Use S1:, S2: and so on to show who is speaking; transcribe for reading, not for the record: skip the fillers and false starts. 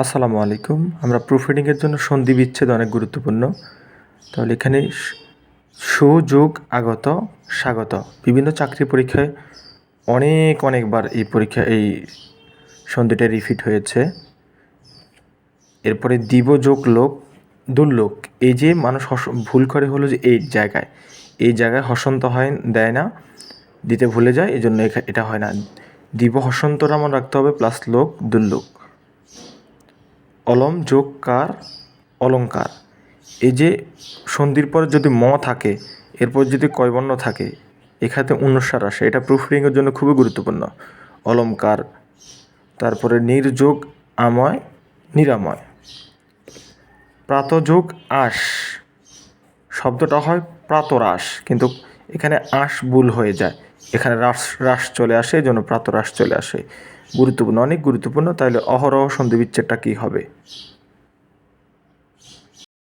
S1: আসসালামু আলাইকুম। আমরা প্রুফরিডিংয়ের জন্য সন্ধি বিচ্ছেদ অনেক গুরুত্বপূর্ণ। তাহলে এখানে সুযোগ আগত স্বাগত বিভিন্ন চাকরি পরীক্ষায় অনেকবার এই সন্ধিটা রিপিট হয়েছে। এরপরে দিব যোগ লোক দুর্লোক, এই যে মানুষ ভুল করে হলো যে এই জায়গায় হসন্ত দেয় না, দিতে ভুলে যায়, এই জন্য এটা হয় না। দিব হসন্তটা মনে রাখতে হবে, প্লাস লোক দুর্লোক। অলম যোগ কার অলঙ্কার, এই যে সন্ধির পরে যদি ম থাকে, এরপর যদি কয়বর্ণ থাকে, এখানে অনুস্বার আসে, এটা প্রুফরিডিংয়ের জন্য খুবই গুরুত্বপূর্ণ। অলঙ্কার, তারপরে নির্যোগ আময় নিরাময়। প্রাতযোগ আশ, শব্দটা হয় প্রাতরাশ, কিন্তু এখানে আশ ভুল হয়ে যায়, এখানে রাস চলে আসে, এই জন্য প্রাতরাশ চলে আসে। গুরুত্বপূর্ণ, অনেক গুরুত্বপূর্ণ। তাহলে অহরহ সন্ধি বিচ্ছেদটা কী হবে?